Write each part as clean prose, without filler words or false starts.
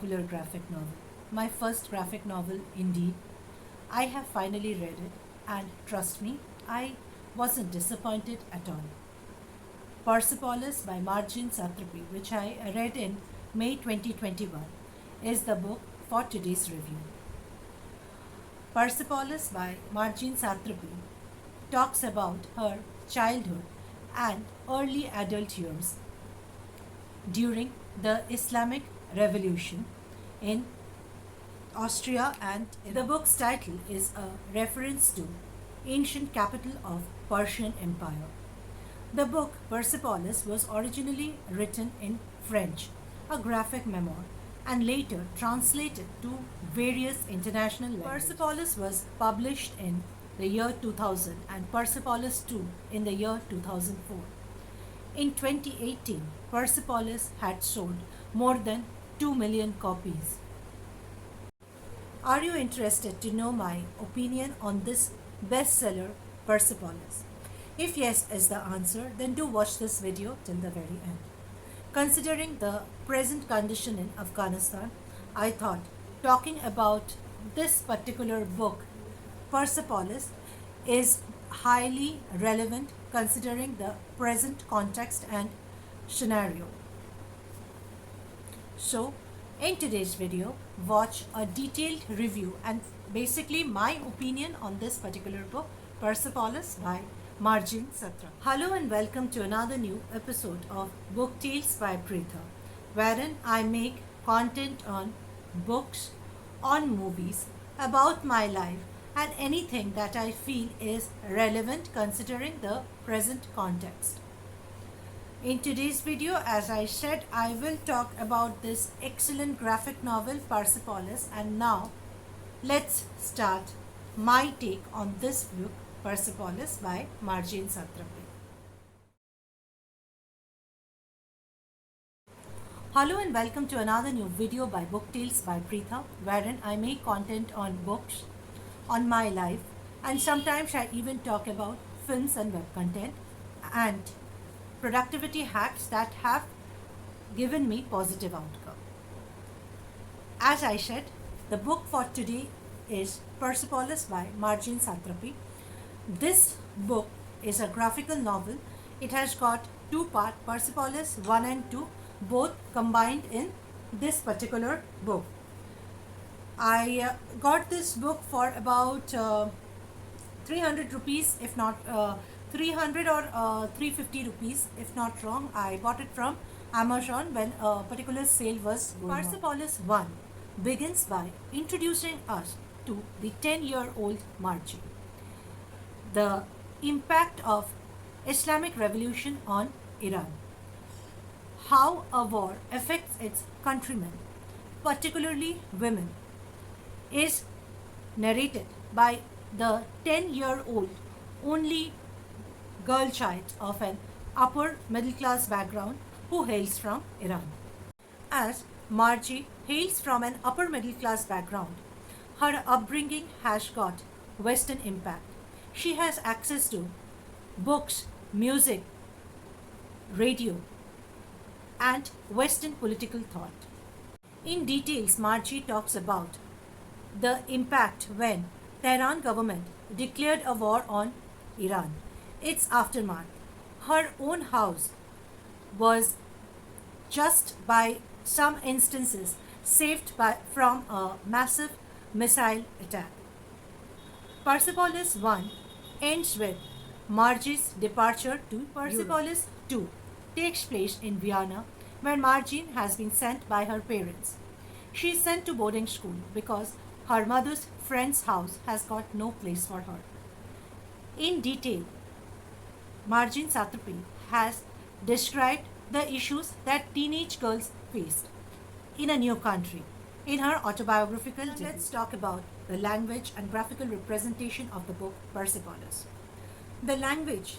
popular graphic novel. My first graphic novel, indeed. I have finally read it, and trust me, I wasn't disappointed at all. Persepolis by Marjane Satrapi, which I read in May 2021, is the book for today's review. Persepolis by Marjane Satrapi talks about her childhood and early adult years during the Islamic Revolution in Austria, and the book's title is a reference to ancient capital of Persian Empire. The book Persepolis was originally written in French, a graphic memoir, and later translated to various international languages. Persepolis was published in the year 2000 and Persepolis 2 in the year 2004. In 2018, Persepolis had sold more than 2 million copies. Are you interested to know my opinion on this bestseller, Persepolis? If yes is the answer, then do watch this video till the very end. Considering the present condition in Afghanistan, I thought talking about this particular book, Persepolis, is highly relevant considering the present context and scenario. So, in today's video, watch a detailed review and basically my opinion on this particular book, Persepolis by Marjane Satrapi. Hello and welcome to another new episode of Book Tales by Pritha, wherein I make content on books, on movies, about my life, and anything that I feel is relevant considering the present context. In today's video, as I said, I will talk about this excellent graphic novel Persepolis, and now let's start my take on this book Persepolis by Marjane Satrapi. Hello and welcome to another new video by Book Tales by Pritha, wherein I make content on books, on my life, and sometimes I even talk about films and web content and productivity hacks that have given me positive outcome. As I said, the book for today is Persepolis by Marjane Satrapi. This book is a graphical novel. It has got two parts, Persepolis 1 and 2, both combined in this particular book. I got this book for about 300 rupees, if not 300 or 350 rupees, if not wrong. I bought it from Amazon when a particular sale was going on. Persepolis 1 begins by introducing us to the 10-year-old Marjane, the impact of Islamic Revolution on Iran, how a war affects its countrymen, particularly women, is narrated by the 10-year-old only girl child of an upper middle class background who hails from Iran. As Marjane hails from an upper middle class background, her upbringing has got Western impact. She has access to books, music, radio, and Western political thought. In details, Marjane talks about the impact when Tehran government declared a war on Iran, its aftermath. Her own house was just by some instances saved from a massive missile attack. Persepolis 1 ends with Marjane's departure to Persepolis 2 takes place in Vienna, where Marjane has been sent by her parents. She is sent to boarding school because her mother's friend's house has got no place for her. In detail, Marjane Satrapi has described the issues that teenage girls faced in a new country in her autobiographical debut. Let's talk about the language and graphical representation of the book Persepolis. The language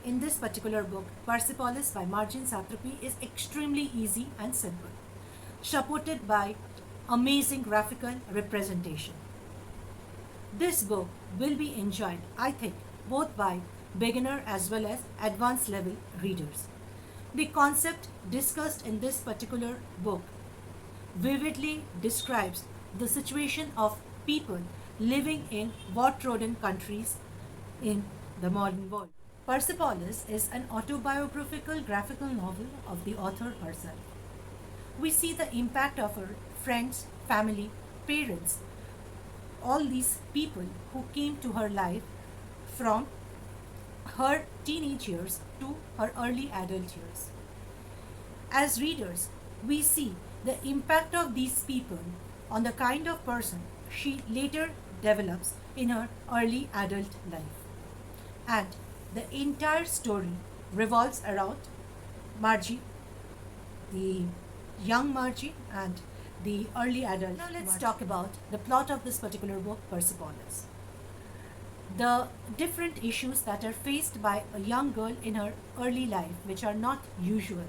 in this particular book, Persepolis by Marjane Satrapi, is extremely easy and simple, supported by amazing graphical representation. This book will be enjoyed, I think, both by beginner as well as advanced level readers. The concept discussed in this particular book vividly describes the situation of people living in war-trodden countries in the modern world. Persepolis is an autobiographical graphical novel of the author herself. We see the impact of her friends, family, parents, all these people who came to her life from her teenage years to her early adult years. As readers, we see the impact of these people on the kind of person she later develops in her early adult life. And the entire story revolves around Margie, the young Margie, and the early adult. Now let's talk about the plot of this particular book, Persepolis. The different issues that are faced by a young girl in her early life, which are not usual,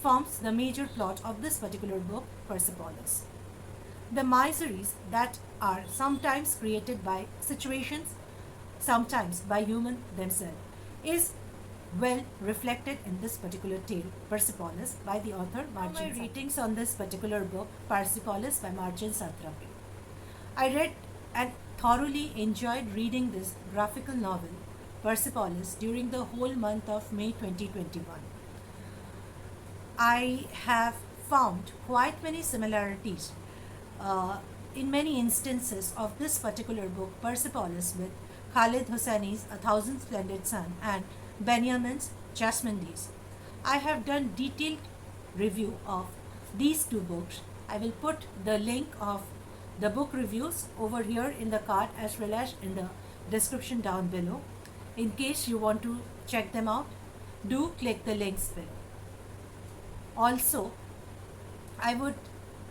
forms the major plot of this particular book, Persepolis. The miseries that are sometimes created by situations, sometimes by human themselves, is well reflected in this particular tale, Persepolis, by the author Marjane Satrapi. My ratings on this particular book, Persepolis by Marjane Satrapi. I read and thoroughly enjoyed reading this graphical novel, Persepolis, during the whole month of May 2021. I have found quite many similarities in many instances of this particular book, Persepolis, with Khalid Hosseini's A Thousand Splendid Sun and Benjamin's Jasmine Days. I have done detailed review of these two books. I will put the link of the book reviews over here in the card as well as in the description down below. In case you want to check them out, do click the links below. Also, I would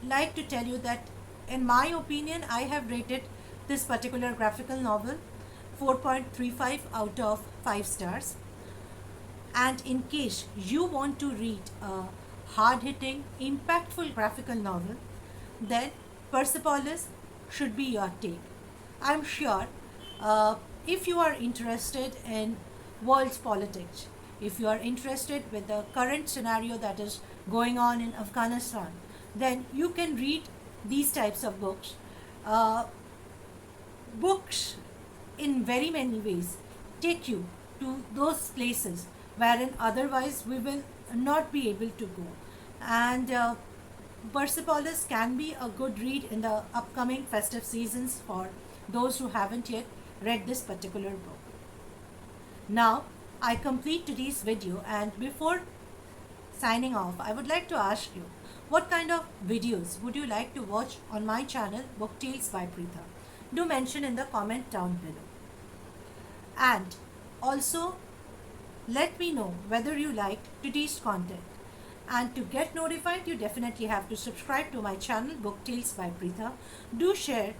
like to tell you that in my opinion, I have rated this particular graphical novel 4.35 out of 5 stars. And in case you want to read a hard-hitting, impactful graphical novel, then Persepolis should be your take. I'm sure if you are interested in world politics, if you are interested with the current scenario that is going on in Afghanistan, then you can read these types of books. Books in very many ways take you to those places wherein otherwise we will not be able to go. And Persepolis can be a good read in the upcoming festive seasons for those who haven't yet read this particular book. Now, I complete today's video, and before signing off, I would like to ask you, what kind of videos would you like to watch on my channel, Book Tales by Pritha? Do mention in the comment down below. And also, let me know whether you liked today's content. And to get notified, you definitely have to subscribe to my channel, Book Tales by Pritha. Do share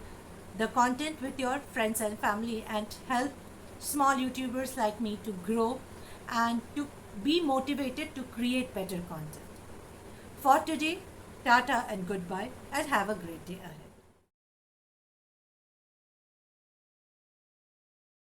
the content with your friends and family and help small YouTubers like me to grow and to be motivated to create better content. For today, tata and goodbye, and have a great day ahead.